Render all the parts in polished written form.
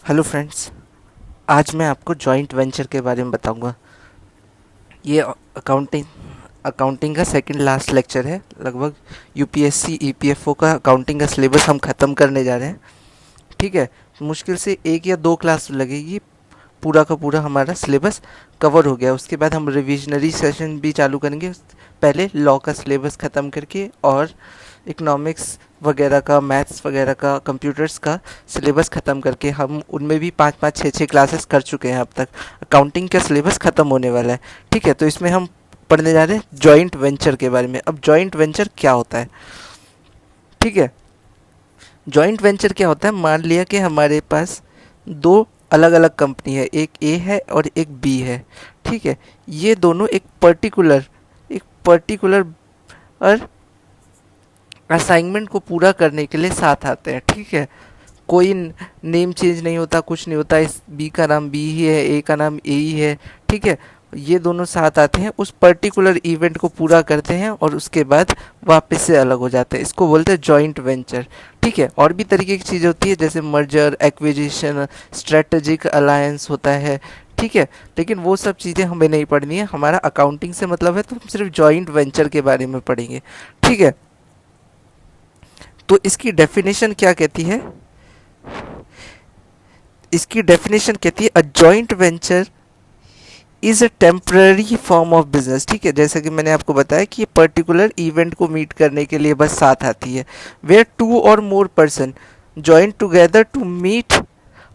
Hello friends, आज मैं आपको जॉइंट वेंचर के बारे में बताऊंगा। ये अकाउंटिंग का सेकंड लास्ट लेक्चर है। लगभग यूपीएससी ईपीएफओ का अकाउंटिंग का सिलेबस हम ख़त्म करने जा रहे हैं। ठीक है, मुश्किल से एक या दो क्लास लगेगी, पूरा का पूरा हमारा सिलेबस कवर हो गया। उसके बाद हम रिविजनरी सेशन भी चालू करेंगे, पहले लॉ का सिलेबस ख़त्म करके और इकोनॉमिक्स वगैरह का, मैथ्स वगैरह का, कंप्यूटर्स का सिलेबस ख़त्म करके। हम उनमें भी 5-5, 6-6 क्लासेस कर चुके हैं अब तक। अकाउंटिंग का सिलेबस ख़त्म होने वाला है। ठीक है, तो इसमें हम पढ़ने जा रहे हैं जॉइंट वेंचर के बारे में। अब जॉइंट वेंचर क्या होता है? ठीक है, जॉइंट वेंचर क्या होता है? मान लिया कि हमारे पास दो अलग अलग कंपनी है, एक ए है और एक बी है। ठीक है, ये दोनों एक पर्टिकुलर और असाइनमेंट को पूरा करने के लिए साथ आते हैं। ठीक है, कोई नेम चेंज नहीं होता, कुछ नहीं होता। इस बी का नाम बी ही है, ए का नाम ए ही है। ठीक है, ये दोनों साथ आते हैं, उस पर्टिकुलर इवेंट को पूरा करते हैं और उसके बाद वापस से अलग हो जाते हैं। इसको बोलते हैं जॉइंट वेंचर। ठीक है, और भी तरीके की चीज़ें होती है, जैसे मर्जर, एक्विजिशन, स्ट्रेटजिक अलायंस होता है। ठीक है, लेकिन वो सब चीज़ें हमें नहीं पढ़नी है। हमारा अकाउंटिंग से मतलब है, तो हम सिर्फ जॉइंट वेंचर के बारे में पढ़ेंगे। ठीक है, तो इसकी डेफिनेशन क्या कहती है? इसकी डेफिनेशन कहती है a joint venture is a temporary form of business. ठीक है, जैसे कि मैंने आपको बताया कि ये पर्टिकुलर इवेंट को मीट करने के लिए बस साथ आती है। Where two or more person join together to meet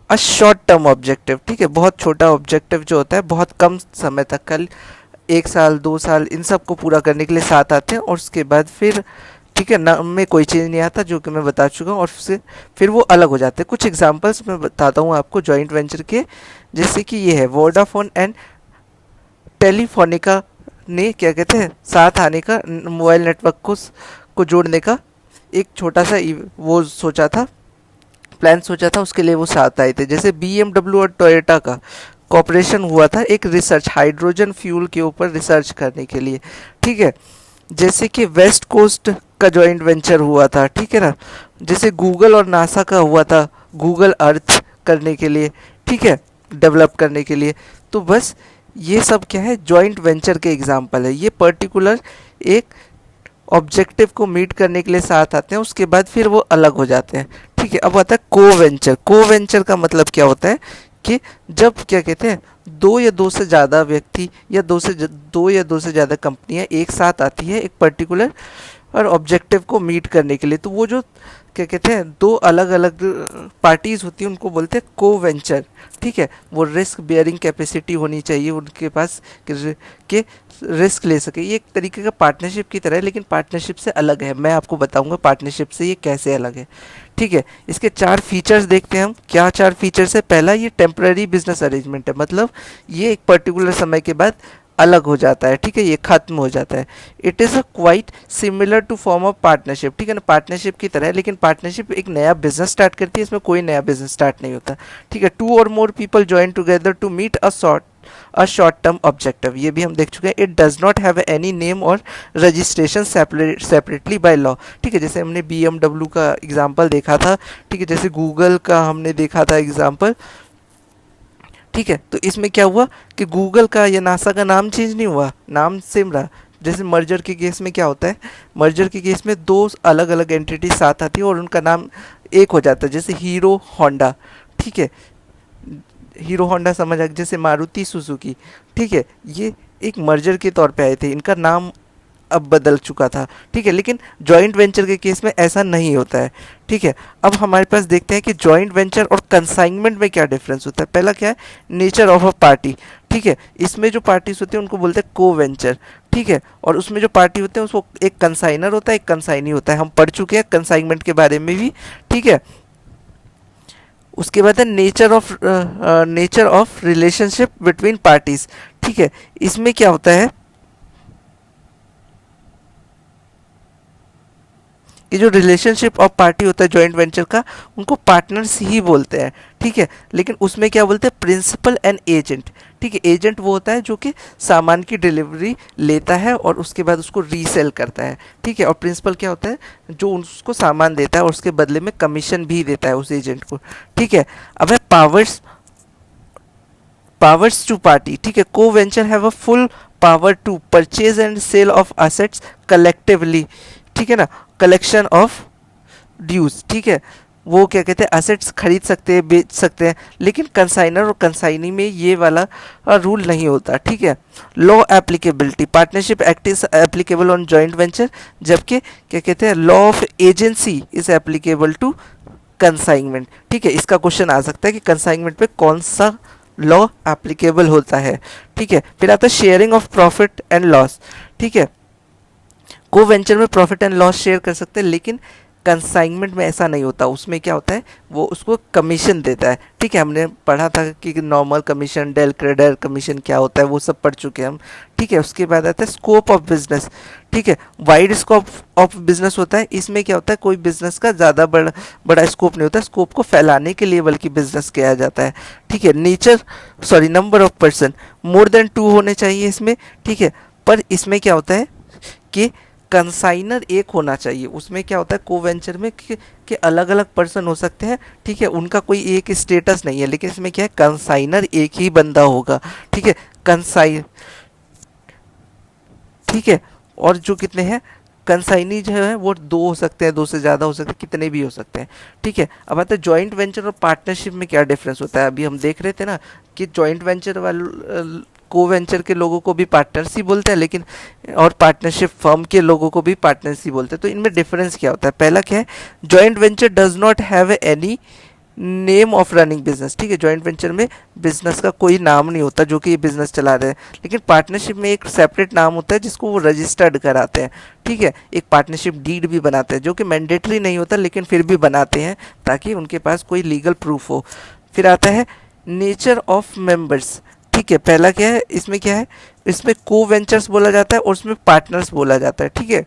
a short term objective. ठीक है, बहुत छोटा ऑब्जेक्टिव जो होता है, बहुत कम समय तक, कल 1 साल 2 साल, इन सब को पूरा करने के लिए साथ आते हैं और उसके बाद फिर, ठीक है, नाम में कोई चेंज नहीं आता, जो कि मैं बता चुका हूँ, और उससे फिर वो अलग हो जाते हैं। कुछ एग्जांपल्स मैं बताता हूँ आपको जॉइंट वेंचर के। जैसे कि ये है वोडाफोन एंड टेलीफोनिका ने, क्या कहते हैं, साथ आने का, मोबाइल नेटवर्क को जोड़ने का एक छोटा सा वो सोचा था, प्लान सोचा था, उसके लिए वो साथ आए थे। जैसे BMW और टोयोटा का कॉपरेशन हुआ था एक रिसर्च, हाइड्रोजन फ्यूल के ऊपर रिसर्च करने के लिए। ठीक है, जैसे कि वेस्ट कोस्ट का जॉइंट वेंचर हुआ था। ठीक है ना, जैसे गूगल और नासा का हुआ था, गूगल अर्थ करने के लिए, ठीक है, डेवलप करने के लिए। तो बस ये सब क्या है, जॉइंट वेंचर के एग्जाम्पल है। ये पर्टिकुलर एक ऑब्जेक्टिव को मीट करने के लिए साथ आते हैं, उसके बाद फिर वो अलग हो जाते हैं। ठीक है, अब आता है को वेंचर। को वेंचर का मतलब क्या होता है कि जब, क्या कहते हैं, दो या दो से ज़्यादा व्यक्ति या दो या दो से ज़्यादा कंपनियां एक साथ आती है एक पर्टिकुलर और ऑब्जेक्टिव को मीट करने के लिए, तो वो जो, क्या कहते हैं, दो अलग अलग पार्टीज़ होती हैं, उनको बोलते हैं को वेंचर। ठीक है, वो रिस्क बेयरिंग कैपेसिटी होनी चाहिए उनके पास कि रिस्क ले सके। ये एक तरीके का पार्टनरशिप की तरह है, लेकिन पार्टनरशिप से अलग है। मैं आपको बताऊंगा पार्टनरशिप से ये कैसे अलग है। ठीक है, इसके 4 फीचर्स देखते हैं हम। क्या 4 फीचर्स है? पहला, ये टेम्पररी बिजनेस अरेंजमेंट है, मतलब ये एक पर्टिकुलर समय के बाद अलग हो जाता है। ठीक है, ये खत्म हो जाता है। It is a quite similar to form of partnership. ठीक है ना, पार्टनरशिप की तरह है, लेकिन पार्टनरशिप एक नया बिजनेस स्टार्ट करती है, इसमें कोई नया बिजनेस स्टार्ट नहीं होता। ठीक है, 2 or more people join together to meet a short term objective, ये भी हम देख चुके हैं। It does not have any name or registration separately by law. ठीक है, जैसे हमने BMW का एग्जाम्पल देखा था। ठीक है, जैसे गूगल का हमने देखा था एग्जाम्पल। ठीक है, तो इसमें क्या हुआ कि गूगल का या नासा का नाम चेंज नहीं हुआ, नाम सेम रहा। जैसे मर्जर के केस में क्या होता है, मर्जर के केस में दो अलग अलग एंटिटी साथ आती है और उनका नाम एक हो जाता है, जैसे हीरो होंडा। ठीक है, हीरो होंडा समझ आ, जैसे मारुति सुजुकी। ठीक है, ये एक मर्जर के तौर पे आए थे, इनका नाम अब बदल चुका था। ठीक है, लेकिन जॉइंट वेंचर के केस में ऐसा नहीं होता है। ठीक है, अब हमारे पास देखते हैं कि जॉइंट वेंचर और कंसाइनमेंट में क्या डिफरेंस होता है। पहला क्या है, नेचर ऑफ अ पार्टी। ठीक है, इसमें जो पार्टीज होती हैं उनको बोलते हैं को वेंचर। ठीक है, और उसमें जो पार्टी होते हैं उसको एक कंसाइनर होता है, एक कंसाइनी होता है। हम पढ़ चुके हैं कंसाइनमेंट के बारे में भी। ठीक है, उसके बाद है nature of relationship between parties. ठीक है, इसमें क्या होता है कि जो रिलेशनशिप ऑफ पार्टी होता है जॉइंट वेंचर का, उनको पार्टनर्स ही बोलते हैं। ठीक है, लेकिन उसमें क्या बोलते हैं, प्रिंसिपल एंड एजेंट। ठीक है। एजेंट वो होता है जो कि सामान की डिलीवरी लेता है और उसके बाद उसको रीसेल करता है, ठीक है। और प्रिंसिपल क्या होता है, जो उसको सामान देता है और उसके बदले में कमीशन भी देता है उस एजेंट को, ठीक है। अब है पावर्स टू पार्टी, ठीक है। Co venture have a full power to purchase and sale of assets collectively, ठीक है ना, कलेक्शन ऑफ ड्यूज, ठीक है। वो क्या कहते हैं, असेट्स खरीद सकते हैं, बेच सकते हैं, लेकिन कंसाइनर और कंसाइनी में ये वाला रूल नहीं होता, ठीक है। Law applicability, partnership act is applicable on joint venture, जबकि क्या कहते हैं, law of agency is applicable to consignment, ठीक है। इसका क्वेश्चन आ सकता है कि कंसाइनमेंट पे कौन सा लॉ एप्लीकेबल होता है, ठीक है। फिर आता है sharing of profit and loss, ठीक है। को वेंचर में प्रॉफिट एंड लॉस शेयर कर सकते हैं, लेकिन कंसाइनमेंट में ऐसा नहीं होता। उसमें क्या होता है, वो उसको कमीशन देता है, ठीक है। हमने पढ़ा था कि normal commission, del credere commission क्या होता है, वो सब पढ़ चुके हैं हम, ठीक है। उसके बाद आता है स्कोप ऑफ बिजनेस, ठीक है। वाइड स्कोप ऑफ बिजनेस होता है, इसमें क्या होता है, कोई बिजनेस का ज़्यादा बड़ा स्कोप नहीं होता, स्कोप को फैलाने के लिए बल्कि बिजनेस किया जाता है, ठीक है। Number of person more than 2 होने चाहिए इसमें, ठीक है। पर इसमें क्या होता है कि कंसाइनर एक होना चाहिए। उसमें क्या होता है, को वेंचर में कि अलग अलग पर्सन हो सकते हैं, ठीक है, उनका कोई एक स्टेटस नहीं है, लेकिन इसमें क्या है, कंसाइनर एक ही बंदा होगा, ठीक है। कंसाइन, ठीक है। और जो कितने हैं, कंसाइनी जो है वो 2 हो सकते हैं, 2 से ज़्यादा हो सकते हैं, कितने भी हो सकते हैं, ठीक है। अब आता है जॉइंट वेंचर और पार्टनरशिप में क्या डिफरेंस होता है। अभी हम देख रहे थे ना कि जॉइंट वेंचर वाले को वेंचर के लोगों को भी पार्टनर्स ही बोलते हैं, लेकिन और पार्टनरशिप फर्म के लोगों को भी पार्टनर्स ही बोलते हैं। तो इनमें डिफरेंस क्या होता है, पहला क्या है, joint venture does not have any name of running business, ठीक है। जॉइंट वेंचर में बिजनेस का कोई नाम नहीं होता जो कि ये बिजनेस चला रहे हैं, लेकिन पार्टनरशिप में एक सेपरेट नाम होता है जिसको वो रजिस्टर्ड कराते हैं, ठीक है। एक पार्टनरशिप डीड भी बनाते हैं, जो कि मैंडेटरी नहीं होता, लेकिन फिर भी बनाते हैं ताकि उनके पास कोई लीगल प्रूफ हो। फिर आता है नेचर ऑफ मेंबर्स, ठीक है। पहला क्या है, इसमें क्या है, इसमें को वेंचर्स बोला जाता है और उसमें पार्टनर्स बोला जाता है, ठीक है।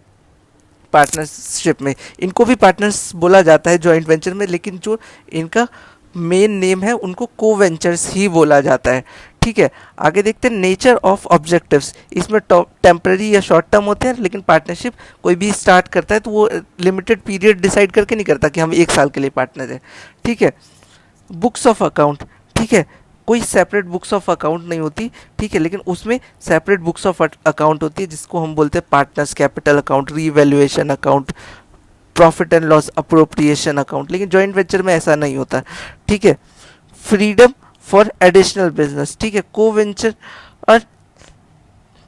पार्टनरशिप में इनको भी पार्टनर्स बोला जाता है जॉइंट वेंचर में, लेकिन जो इनका मेन नेम है उनको को वेंचर्स ही बोला जाता है, ठीक है। आगे देखते हैं नेचर ऑफ ऑब्जेक्टिव्स, इसमें टेम्पररी या शॉर्ट टर्म होते हैं, लेकिन पार्टनरशिप कोई भी स्टार्ट करता है तो वो लिमिटेड पीरियड डिसाइड करके नहीं करता कि हम 1 साल के लिए पार्टनर हैं, ठीक है। बुक्स ऑफ अकाउंट, ठीक है, कोई सेपरेट बुक्स ऑफ अकाउंट नहीं होती, ठीक है, लेकिन उसमें सेपरेट बुक्स ऑफ अकाउंट होती है जिसको हम बोलते हैं partners capital account, revaluation account, profit and loss appropriation account, लेकिन जॉइंट वेंचर में ऐसा नहीं होता, ठीक है। फ्रीडम फॉर एडिशनल बिजनेस, ठीक है। को वेंचर और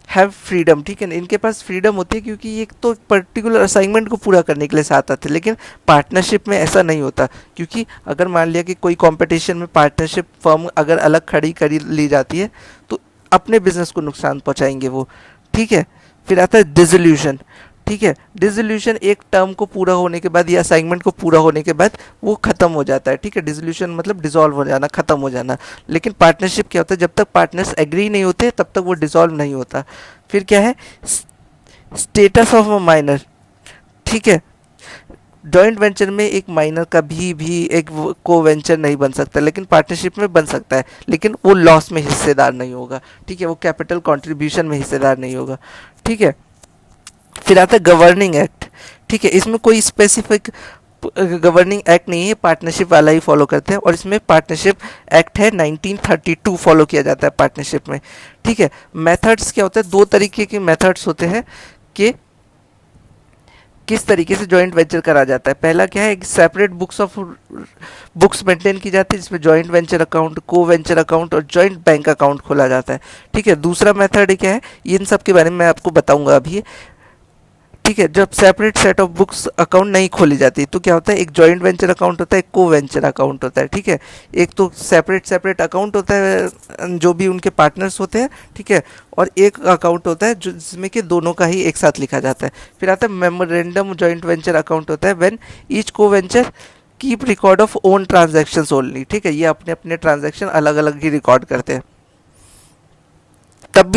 हैव फ्रीडम, ठीक है, इनके पास फ्रीडम होती है क्योंकि ये तो पर्टिकुलर असाइनमेंट को पूरा करने के लिए साथ आते हैं, लेकिन पार्टनरशिप में ऐसा नहीं होता, क्योंकि अगर मान लिया कि कोई कंपटीशन में पार्टनरशिप फर्म अगर अलग खड़ी करी ली जाती है तो अपने बिजनेस को नुकसान पहुंचाएंगे वो, ठीक है। फिर आता है डिसोल्यूशन, ठीक है। डिसोल्यूशन एक टर्म को पूरा होने के बाद या असाइनमेंट को पूरा होने के बाद वो खत्म हो जाता है, ठीक है। डिसोल्यूशन मतलब डिसॉल्व हो जाना, खत्म हो जाना, लेकिन पार्टनरशिप क्या होता है, जब तक पार्टनर्स एग्री नहीं होते तब तक वो डिसॉल्व नहीं होता। फिर क्या है, स्टेटस ऑफ अ माइनर, ठीक है। जॉइंट वेंचर में एक माइनर का भी एक को वेंचर नहीं बन सकता, लेकिन पार्टनरशिप में बन सकता है, लेकिन वो लॉस में हिस्सेदार नहीं होगा, ठीक है, वो कैपिटल कंट्रीब्यूशन में हिस्सेदार नहीं होगा, ठीक है। फिर आता है गवर्निंग एक्ट, ठीक है, इसमें कोई स्पेसिफिक गवर्निंग एक्ट नहीं है, पार्टनरशिप वाला ही फॉलो करते हैं, और इसमें पार्टनरशिप एक्ट है 1932 फॉलो किया जाता है पार्टनरशिप में, ठीक है। मेथड्स क्या होता है, 2 तरीके के मेथड्स होते हैं कि किस तरीके से जॉइंट वेंचर करा जाता है। पहला क्या है, एक सेपरेट बुक्स मेंटेन की जाती है जिसमें जॉइंट वेंचर अकाउंट, को वेंचर अकाउंट और जॉइंट बैंक अकाउंट खोला जाता है, ठीक है। दूसरा मेथड क्या है, इन सब के बारे में मैं आपको बताऊंगा अभी, ठीक है। जब separate set of books account नहीं खोली जाती तो क्या होता है, एक जॉइंट वेंचर अकाउंट होता है, एक को वेंचर अकाउंट होता है, ठीक है। एक तो सेपरेट अकाउंट होता है जो भी उनके पार्टनर्स होते हैं, ठीक है, और एक अकाउंट होता है जिसमें कि दोनों का ही एक साथ लिखा जाता है। फिर आता है मेमोरेंडम जॉइंट वेंचर अकाउंट होता है व्हेन ईच को venture keep record of own transactions only, ठीक है, ये अपने अपने ट्रांजैक्शन अलग अलग ही रिकॉर्ड करते हैं, तब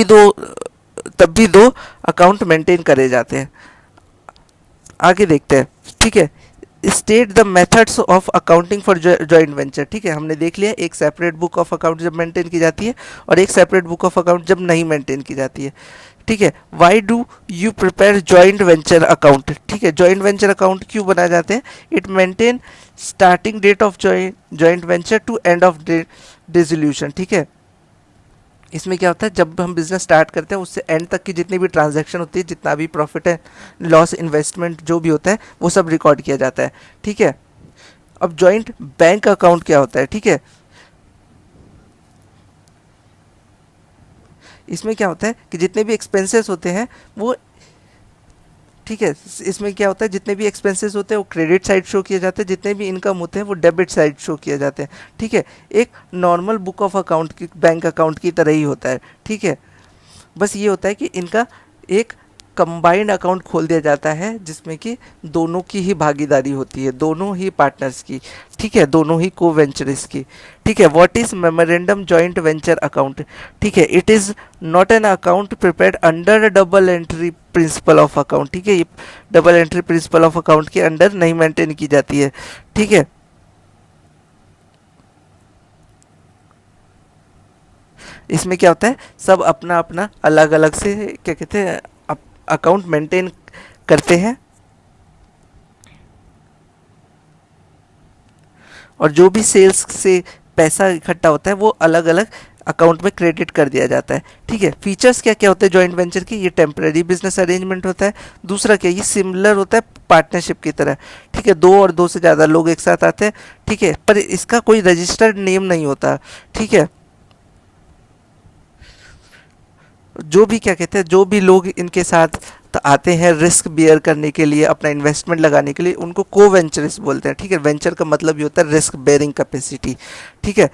भी दो अकाउंट मेंटेन करे जाते हैं। आगे देखते हैं, ठीक है। State the methods of accounting for joint venture. ठीक है, हमने देख लिया एक सेपरेट बुक ऑफ अकाउंट जब मेंटेन की जाती है और एक सेपरेट बुक ऑफ अकाउंट जब नहीं मेंटेन की जाती है। ठीक है, why do you prepare joint venture account. ठीक है, जॉइंट वेंचर अकाउंट क्यों बनाए जाते हैं? It maintain starting date of joint venture to end of dissolution. ठीक है, इसमें क्या होता है, जब हम बिजनेस स्टार्ट करते हैं उससे एंड तक की जितनी भी ट्रांजैक्शन होती है, जितना भी प्रॉफिट है, लॉस, इन्वेस्टमेंट जो भी होता है, वो सब रिकॉर्ड किया जाता है। ठीक है, अब जॉइंट बैंक अकाउंट क्या होता है? ठीक है, इसमें क्या होता है कि जितने भी एक्सपेंसेस होते हैं वो, ठीक है, इसमें क्या होता है, जितने भी एक्सपेंसेस होते हैं वो क्रेडिट साइड शो किए जाते हैं, जितने भी इनकम होते हैं वो डेबिट साइड शो किए जाते हैं। ठीक है, एक नॉर्मल बुक ऑफ अकाउंट की, बैंक अकाउंट की तरह ही होता है। ठीक है, बस ये होता है कि इनका एक कंबाइंड अकाउंट खोल दिया जाता है जिसमें कि दोनों की ही भागीदारी होती है, दोनों ही पार्टनर्स की। ठीक है, दोनों ही को वेंचरिस की। ठीक है, what is memorandum joint venture account? ठीक है, it is not an account prepared under double entry principle of account. ठीक है, ये double entry principle of account के अंडर नहीं मेंटेन की जाती है। ठीक है, इसमें क्या होता है, सब अपना अपना अलग अलग से क्या कहते हैं अकाउंट मेंटेन करते हैं, और जो भी सेल्स से पैसा इकट्ठा होता है वो अलग अलग अकाउंट में क्रेडिट कर दिया जाता है। ठीक है, फीचर्स क्या क्या होते हैं जॉइंट वेंचर की? ये टेम्पररी बिजनेस अरेंजमेंट होता है। दूसरा क्या, ये सिमिलर होता है पार्टनरशिप की तरह। ठीक है, दो और दो से ज़्यादा लोग एक साथ आते हैं। ठीक है, पर इसका कोई रजिस्टर्ड नेम नहीं होता। ठीक है, जो भी क्या कहते हैं, जो भी लोग इनके साथ आते हैं रिस्क बियर करने के लिए, अपना इन्वेस्टमेंट लगाने के लिए, उनको को वेंचरिस्ट बोलते हैं। ठीक है, वेंचर का मतलब ये होता है रिस्क बेयरिंग कैपेसिटी। ठीक है,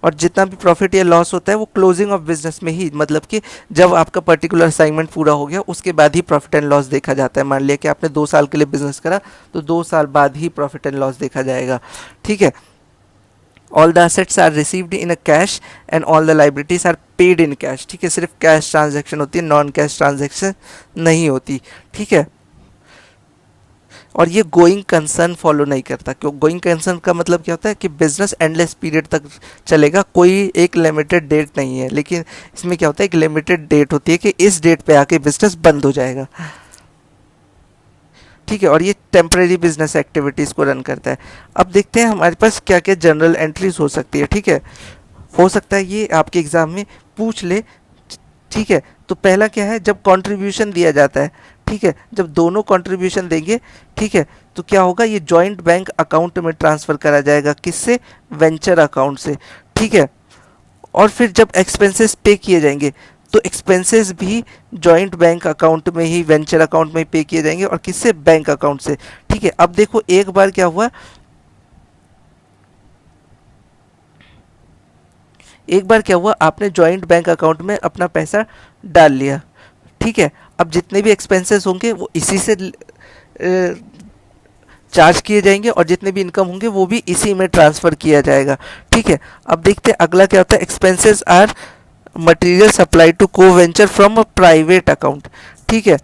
और जितना भी प्रॉफिट या लॉस होता है वो क्लोजिंग ऑफ बिजनेस में ही, मतलब कि जब आपका पर्टिकुलर असाइनमेंट पूरा हो गया उसके बाद ही प्रॉफिट एंड लॉस देखा जाता है। मान लिया कि आपने 2 साल के लिए बिजनेस करा तो 2 साल बाद ही प्रॉफिट एंड लॉस देखा जाएगा। ठीक है, all the assets are received in a cash and all the liabilities are paid in cash. ठीक है, सिर्फ कैश ट्रांजैक्शन होती है, नॉन कैश ट्रांजैक्शन नहीं होती। ठीक है, और ये गोइंग कंसर्न फॉलो नहीं करता। क्यों? गोइंग कंसर्न का मतलब क्या होता है कि बिजनेस एंडलेस पीरियड तक चलेगा, कोई एक लिमिटेड डेट नहीं है। लेकिन इसमें क्या होता है, एक लिमिटेड डेट होती है कि इस डेट पे आके बिजनेस बंद हो जाएगा। ठीक है, और ये टेम्परेरी बिजनेस एक्टिविटीज़ को रन करता है। अब देखते हैं हमारे पास क्या क्या जनरल एंट्रीज हो सकती है। ठीक है, हो सकता है ये आपके एग्ज़ाम में पूछ ले। ठीक है, तो पहला क्या है, जब कंट्रीब्यूशन दिया जाता है, ठीक है, जब दोनों कंट्रीब्यूशन देंगे, ठीक है, तो क्या होगा, ये जॉइंट बैंक अकाउंट में ट्रांसफ़र करा जाएगा। किससे? वेंचर अकाउंट से। ठीक है, और फिर जब एक्सपेंसेस पे किए जाएंगे तो एक्सपेंसेस भी जॉइंट बैंक अकाउंट में ही, वेंचर अकाउंट में पे किए जाएंगे। और किससे? बैंक अकाउंट से। ठीक है, अब देखो एक बार क्या हुआ, एक बार क्या हुआ, आपने जॉइंट बैंक अकाउंट में अपना पैसा डाल लिया। ठीक है, अब जितने भी एक्सपेंसेस होंगे वो इसी से चार्ज किए जाएंगे और जितने भी इनकम होंगे वो भी इसी में ट्रांसफ़र किया जाएगा। ठीक है, अब देखते हैं अगला क्या होता है, expenses are material supply to को venture from a private account. ठीक है,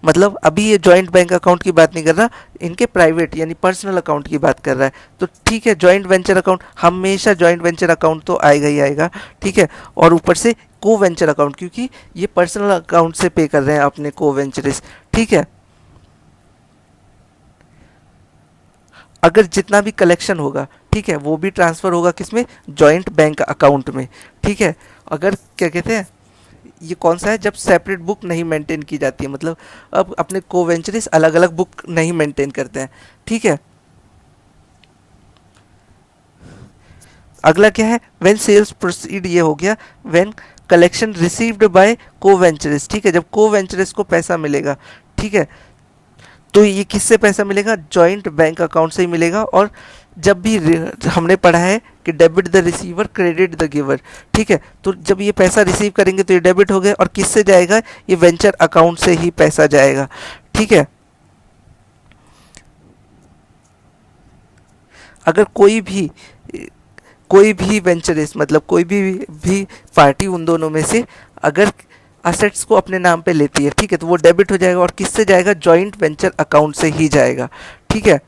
मतलब अभी ये जॉइंट बैंक अकाउंट की बात नहीं कर रहा, इनके प्राइवेट यानी पर्सनल अकाउंट की बात कर रहा है। तो ठीक है, जॉइंट वेंचर अकाउंट, हमेशा जॉइंट वेंचर अकाउंट तो आएगा ही आएगा। ठीक है, और ऊपर से को वेंचर अकाउंट, क्योंकि ये पर्सनल अकाउंट से पे कर रहे हैं अपने को वेंचरिस। ठीक है, अगर जितना भी कलेक्शन होगा, ठीक है, वो भी ट्रांसफ़र होगा किसमें? जॉइंट बैंक अकाउंट में। ठीक है, अगर क्या कहते हैं, ये कौन सा है, जब सेपरेट बुक नहीं मेंटेन की जाती है, मतलब अब अपने को वेंचरिस अलग अलग बुक नहीं मेंटेन करते हैं। ठीक है, अगला क्या है, व्हेन सेल्स प्रोसीड, ये हो गया व्हेन कलेक्शन रिसीव्ड बाय को वेंचरिस। ठीक है, जब को वेंचरिस को पैसा मिलेगा, ठीक है, तो ये किससे पैसा मिलेगा? जॉइंट बैंक अकाउंट से ही मिलेगा। और जब भी हमने पढ़ा है कि debit the receiver credit the giver. ठीक है, तो जब ये पैसा रिसीव करेंगे तो ये डेबिट हो गया, और किससे जाएगा? ये वेंचर अकाउंट से ही पैसा जाएगा। ठीक है, अगर कोई भी वेंचरिस्ट, मतलब कोई भी पार्टी उन दोनों में से अगर असेट्स को अपने नाम पे लेती है, ठीक है, तो वो डेबिट हो जाएगा और किससे जाएगा, जॉइंट वेंचर अकाउंट से ही जाएगा, ठीक है।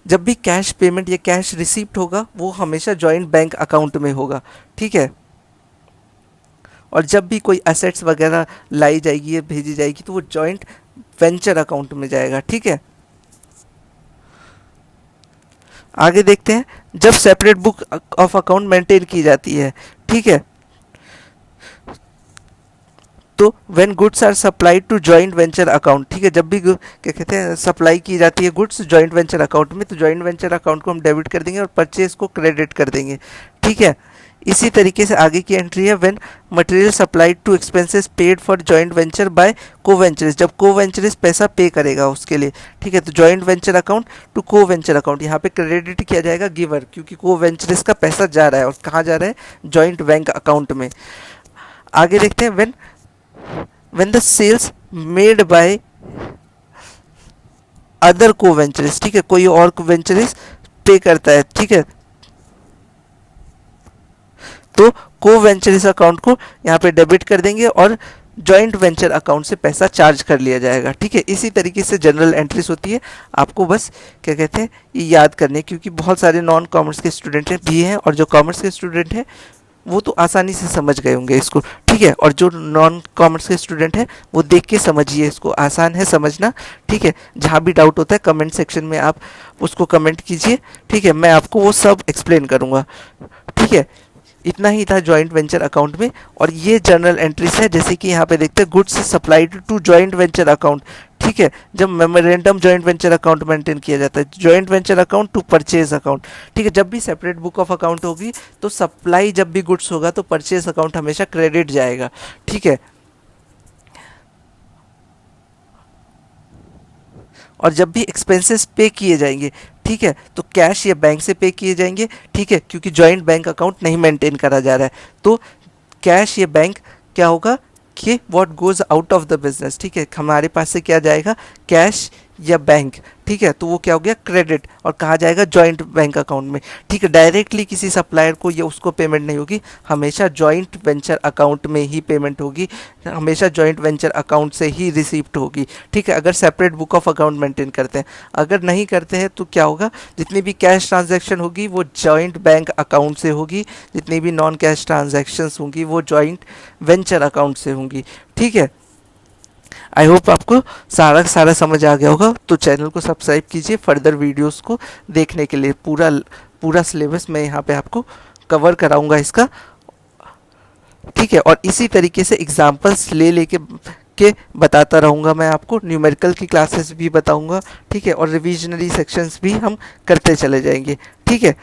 जब भी कैश पेमेंट या कैश रिसीप्ट होगा वो हमेशा जॉइंट बैंक अकाउंट में होगा, ठीक है। और जब भी कोई असेट्स वगैरह लाई जाएगी या भेजी जाएगी तो वो जॉइंट वेंचर अकाउंट में जाएगा, ठीक है। आगे देखते हैं, जब separate book of account maintain की जाती है, ठीक है, तो when goods are supplied to joint venture account, ठीक है, जब भी क्या कहते हैं सप्लाई की जाती है गुड्स जॉइंट वेंचर अकाउंट में, तो जॉइंट वेंचर अकाउंट को हम डेबिट कर देंगे और परचेज को क्रेडिट कर देंगे, ठीक है। इसी तरीके से आगे की एंट्री है, when material supplied to expenses paid for joint venture by co venturers, जब को वेंचर्स पैसा पे करेगा उसके लिए, ठीक है, तो जॉइंट वेंचर अकाउंट टू को वेंचर अकाउंट, यहाँ पे क्रेडिट किया जाएगा गिवर, क्योंकि को वेंचर्स का पैसा जा रहा है और कहाँ जा रहा है, जॉइंट बैंक अकाउंट में। आगे देखते हैं, when the sales made by other co-ventures, ठीक है, कोई और co-ventures पे करता है, ठीक है, तो co-ventures अकाउंट को यहाँ पे डेबिट कर देंगे और जॉइंट वेंचर अकाउंट से पैसा चार्ज कर लिया जाएगा, ठीक है। इसी तरीके से जनरल एंट्रीज होती है, आपको बस क्या कहते हैं ये याद करने, क्योंकि बहुत सारे नॉन कॉमर्स के स्टूडेंट भी हैं और जो कॉमर्स के स्टूडेंट हैं वो तो आसानी से समझ गए होंगे इसको, ठीक है, और जो नॉन कॉमर्स के स्टूडेंट हैं वो देख के समझिए इसको, आसान है समझना, ठीक है। जहाँ भी डाउट होता है कमेंट सेक्शन में आप उसको कमेंट कीजिए, ठीक है, मैं आपको वो सब एक्सप्लेन करूँगा, ठीक है। इतना ही था जॉइंट वेंचर अकाउंट में। और ये जर्नल एंट्रीज है, जैसे कि यहाँ पे देखते हैं goods supplied to joint venture account, ठीक है, जब memorandum joint venture account maintain किया जाता है, joint venture account to purchase account, ठीक है, जब भी सेपरेट बुक ऑफ अकाउंट होगी तो सप्लाई जब भी गुड्स होगा तो परचेज अकाउंट हमेशा क्रेडिट जाएगा, ठीक है। और जब भी एक्सपेंसेस पे किए जाएंगे, ठीक है, तो कैश या बैंक से पे किए जाएंगे, ठीक है, क्योंकि जॉइंट बैंक अकाउंट नहीं मेंटेन करा जा रहा है, तो कैश या बैंक क्या होगा कि what goes out of the business, ठीक है, हमारे पास से क्या जाएगा, कैश या बैंक, ठीक है, तो वो क्या हो गया, क्रेडिट, और कहाँ जाएगा, जॉइंट बैंक अकाउंट में, ठीक है। डायरेक्टली किसी सप्लायर को ये उसको पेमेंट नहीं होगी, हमेशा जॉइंट वेंचर अकाउंट में ही पेमेंट होगी, हमेशा जॉइंट वेंचर अकाउंट से ही रिसीप्ट होगी, ठीक है, अगर separate book of account maintain करते हैं। अगर नहीं करते हैं तो क्या होगा, जितनी भी कैश ट्रांजैक्शन होगी वो जॉइंट बैंक अकाउंट से होगी, जितनी भी नॉन कैश ट्रांजैक्शंस होंगी वो जॉइंट वेंचर अकाउंट से होंगी, ठीक है। आई होप आपको सारा समझ आ गया होगा, तो चैनल को सब्सक्राइब कीजिए फर्दर वीडियोस को देखने के लिए। पूरा सिलेबस मैं यहाँ पे आपको कवर कराऊंगा इसका, ठीक है, और इसी तरीके से एग्जाम्पल्स के बताता रहूँगा मैं आपको, न्यूमेरिकल की क्लासेस भी बताऊँगा, ठीक है, और रिविजनरी सेक्शंस भी हम करते चले जाएंगे, ठीक है।